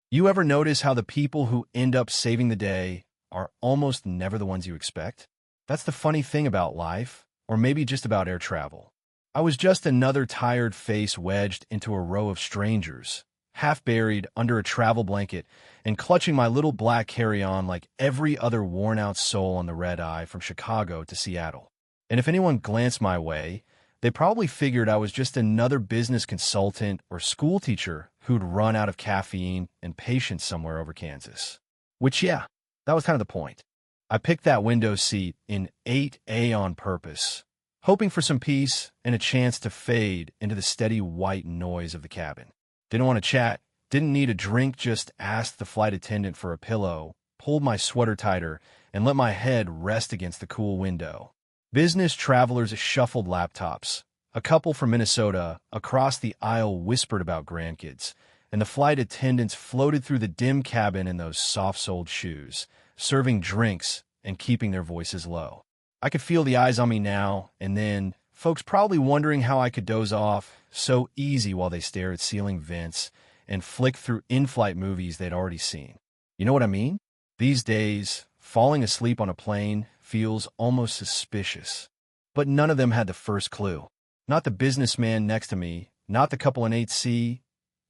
You ever notice how the people who end up saving the day are almost never the ones you expect? That's the funny thing about life, or maybe just about air travel. I was just another tired face wedged into a row of strangers, half buried under a travel blanket and clutching my little black carry-on like every other worn-out soul on the red eye from Chicago to Seattle. And if anyone glanced my way, they probably figured I was just another business consultant or school teacher who'd run out of caffeine and patience somewhere over Kansas. Which, yeah, that was kind of the point. I picked that window seat in 8A on purpose, hoping for some peace and a chance to fade into the steady white noise of the cabin. Didn't want to chat, didn't need a drink, just asked the flight attendant for a pillow, pulled my sweater tighter, and let my head rest against the cool window. Business travelers shuffled laptops. A couple from Minnesota across the aisle whispered about grandkids, and the flight attendants floated through the dim cabin in those soft-soled shoes, serving drinks and keeping their voices low. I could feel the eyes on me now and then, folks probably wondering how I could doze off so easy while they stare at ceiling vents and flick through in-flight movies they'd already seen. You know what I mean? These days, falling asleep on a plane feels almost suspicious. But none of them had the first clue. Not the businessman next to me, not the couple in 8C,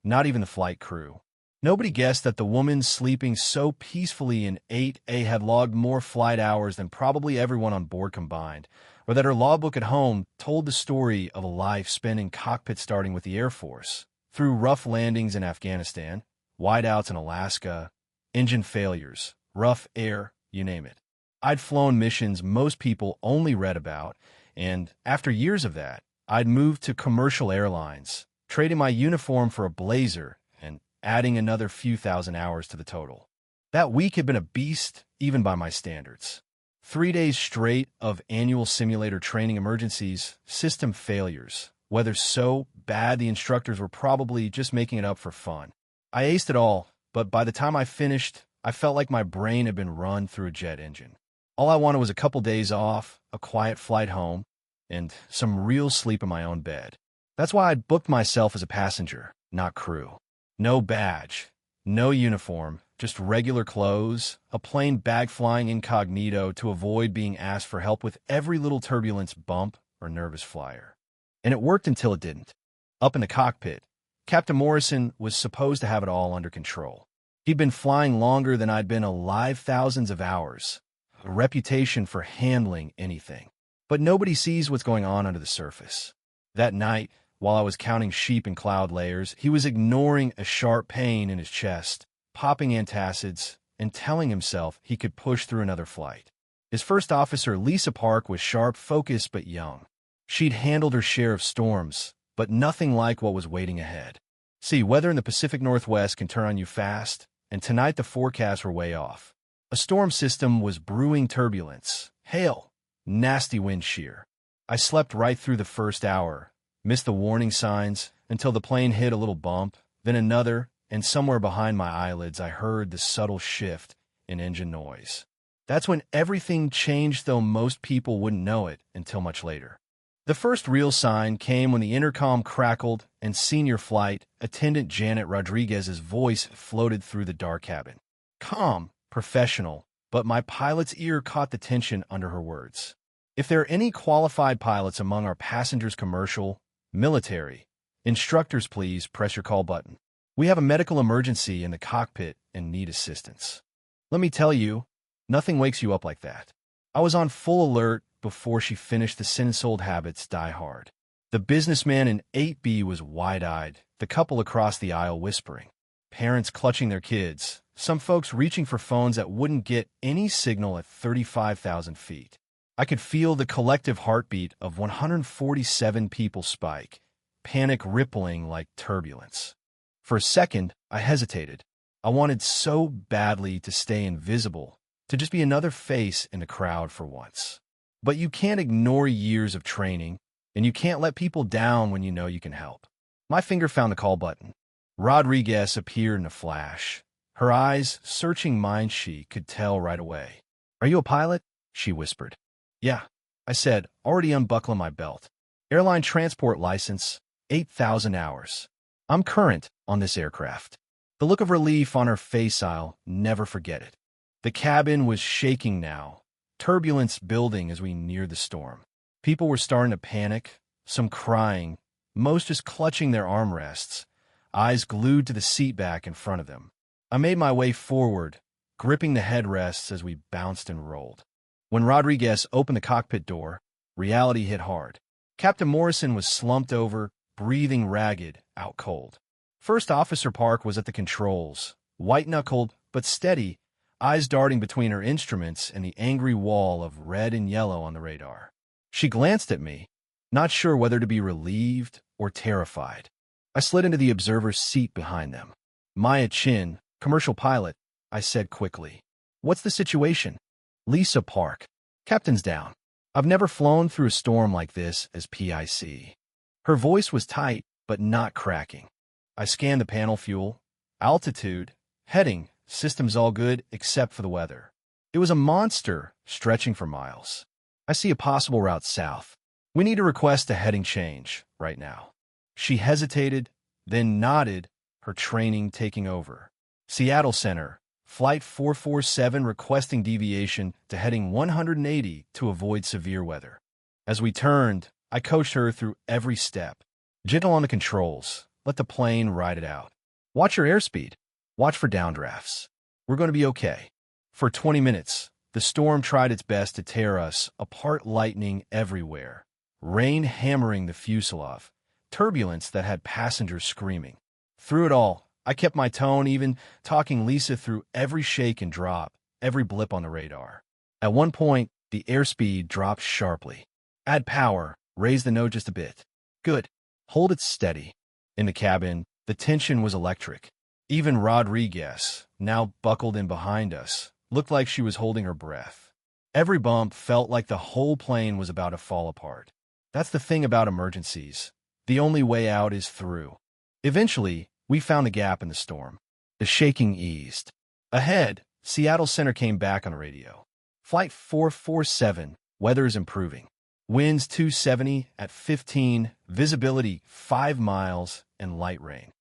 not even the flight crew. Nobody guessed that the woman sleeping so peacefully in 8A had logged more flight hours than probably everyone on board combined, or that her logbook at home told the story of a life spent in cockpit starting with the Air Force, through rough landings in Afghanistan, whiteouts in Alaska, engine failures, rough air, you name it. I'd flown missions most people only read about, and after years of that, I'd moved to commercial airlines, trading my uniform for a blazer and adding another few thousand hours to the total. That week had been a beast, even by my standards. 3 days straight of annual simulator training emergencies, system failures, weather so bad the instructors were probably just making it up for fun. I aced it all, but by the time I finished, I felt like my brain had been run through a jet engine. All I wanted was a couple days off, a quiet flight home, and some real sleep in my own bed. That's why I'd booked myself as a passenger, not crew. No badge, no uniform, just regular clothes, a plain bag flying incognito to avoid being asked for help with every little turbulence bump or nervous flyer. And it worked until it didn't. Up in the cockpit, Captain Morrison was supposed to have it all under control. He'd been flying longer than I'd been alive thousands of hours, a reputation for handling anything. But nobody sees what's going on under the surface. That night, while I was counting sheep in cloud layers, he was ignoring a sharp pain in his chest, popping antacids, and telling himself he could push through another flight. His first officer, Lisa Park, was sharp, focused, but young. She'd handled her share of storms, but nothing like what was waiting ahead. See, weather in the Pacific Northwest can turn on you fast, and tonight the forecasts were way off. A storm system was brewing turbulence, hail, nasty wind shear. I slept right through the first hour, missed the warning signs until the plane hit a little bump, then another, and somewhere behind my eyelids I heard the subtle shift in engine noise. That's when everything changed, though most people wouldn't know it until much later. The first real sign came when the intercom crackled and senior flight attendant Janet Rodriguez's voice floated through the dark cabin. Calm, professional, but my pilot's ear caught the tension under her words. If there are any qualified pilots among our passengers, commercial, military, instructors, please press your call button. We have a medical emergency in the cockpit and need assistance. Let me tell you, nothing wakes you up like that. I was on full alert before she finished the sentence. Old habits die hard. The businessman in 8B was wide-eyed, the couple across the aisle whispering, parents clutching their kids, some folks reaching for phones that wouldn't get any signal at 35,000 feet. I could feel the collective heartbeat of 147 people spike, panic rippling like turbulence. For a second, I hesitated. I wanted so badly to stay invisible, to just be another face in the crowd for once. But you can't ignore years of training, and you can't let people down when you know you can help. My finger found the call button. Rodriguez appeared in a flash. Her eyes searching mine, she could tell right away. "Are you a pilot?" she whispered. "Yeah," I said, already unbuckling my belt. "Airline transport license, 8,000 hours. I'm current on this aircraft." The look of relief on her face, I'll never forget it. The cabin was shaking now, turbulence building as we neared the storm. People were starting to panic, some crying, most just clutching their armrests, eyes glued to the seat back in front of them. I made my way forward, gripping the headrests as we bounced and rolled. When Rodriguez opened the cockpit door, reality hit hard. Captain Morrison was slumped over, breathing ragged, out cold. First Officer Park was at the controls, white-knuckled but steady, eyes darting between her instruments and the angry wall of red and yellow on the radar. She glanced at me, not sure whether to be relieved or terrified. I slid into the observer's seat behind them. Maya Chin, commercial pilot, I said quickly. What's the situation? Lisa Park. Captain's down. I've never flown through a storm like this as PIC. Her voice was tight, but not cracking. I scanned the panel fuel, altitude, heading, systems all good except for the weather. It was a monster, stretching for miles. I see a possible route south. We need to request a heading change right now. She hesitated, then nodded, her training taking over. Seattle Center, Flight 447 requesting deviation to heading 180 to avoid severe weather. As we turned, I coached her through every step. Gentle on the controls. Let the plane ride it out. Watch your airspeed. Watch for downdrafts. We're going to be okay. For 20 minutes, the storm tried its best to tear us apart, lightning everywhere, rain hammering the fuselage, turbulence that had passengers screaming. Through it all, I kept my tone, even talking Lisa through every shake and drop, every blip on the radar. At one point, the airspeed dropped sharply. Add power, raise the note just a bit. Good. Hold it steady. In the cabin, the tension was electric. Even Rodriguez, now buckled in behind us, looked like she was holding her breath. Every bump felt like the whole plane was about to fall apart. That's the thing about emergencies. The only way out is through. Eventually, we found a gap in the storm. The shaking eased. Ahead, Seattle Center came back on the radio. Flight 447, weather is improving. Winds 270 at 15, visibility 5 miles, and light rain.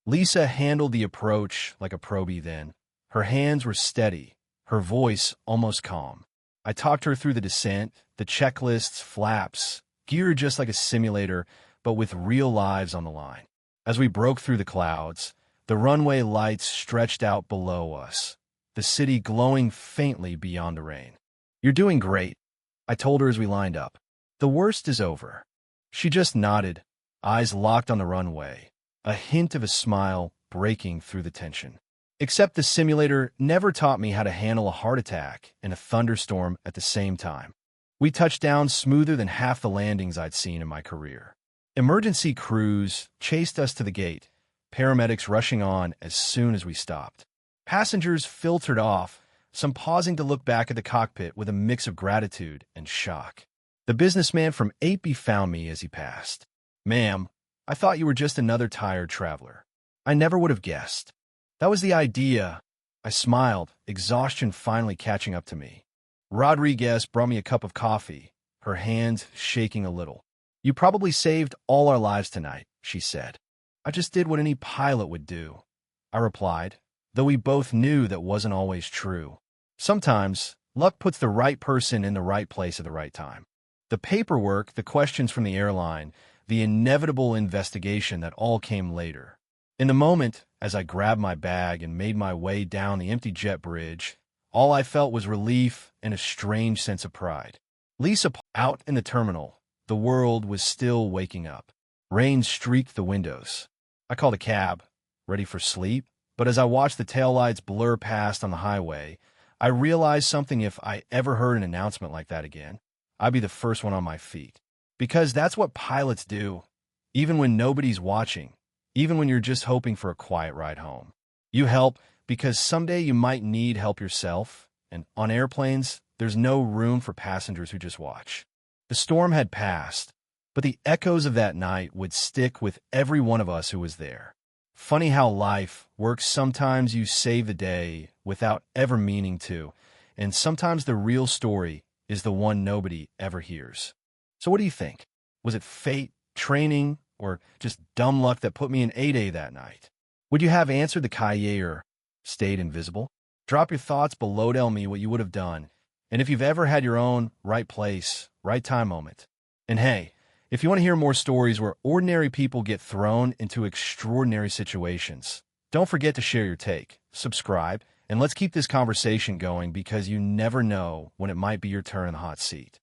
Lisa handled the approach like a probie then. Her hands were steady, her voice almost calm. I talked her through the descent, the checklists, flaps, geared just like a simulator, but with real lives on the line. As we broke through the clouds, the runway lights stretched out below us, the city glowing faintly beyond the rain. You're doing great, I told her as we lined up. The worst is over. She just nodded, eyes locked on the runway, a hint of a smile breaking through the tension. Except the simulator never taught me how to handle a heart attack and a thunderstorm at the same time. We touched down smoother than half the landings I'd seen in my career. Emergency crews chased us to the gate, paramedics rushing on as soon as we stopped. Passengers filtered off, some pausing to look back at the cockpit with a mix of gratitude and shock. The businessman from 8B found me as he passed. Ma'am, I thought you were just another tired traveler. I never would have guessed. That was the idea. I smiled, exhaustion finally catching up to me. Rodriguez brought me a cup of coffee, her hand shaking a little. You probably saved all our lives tonight, she said. I just did what any pilot would do, I replied, though we both knew that wasn't always true. Sometimes, luck puts the right person in the right place at the right time. The paperwork, the questions from the airline, the inevitable investigation that all came later. In the moment, as I grabbed my bag and made my way down the empty jet bridge, all I felt was relief and a strange sense of pride. Lisa, out in the terminal, the world was still waking up. Rain streaked the windows. I called a cab, ready for sleep, but as I watched the taillights blur past on the highway, I realized something. If I ever heard an announcement like that again, I'd be the first one on my feet. Because that's what pilots do, even when nobody's watching, even when you're just hoping for a quiet ride home. You help because someday you might need help yourself, and on airplanes, there's no room for passengers who just watch. The storm had passed, but the echoes of that night would stick with every one of us who was there. Funny how life works. Sometimes you save the day without ever meaning to, and sometimes the real story is the one nobody ever hears. So what do you think? Was it fate, training, or just dumb luck that put me in 8A that night? Would you have answered the cahier or stayed invisible? Drop your thoughts below. Tell me what you would have done, and if you've ever had your own right place, right time moment. And hey, if you want to hear more stories where ordinary people get thrown into extraordinary situations, don't forget to share your take, subscribe, and let's keep this conversation going because you never know when it might be your turn in the hot seat.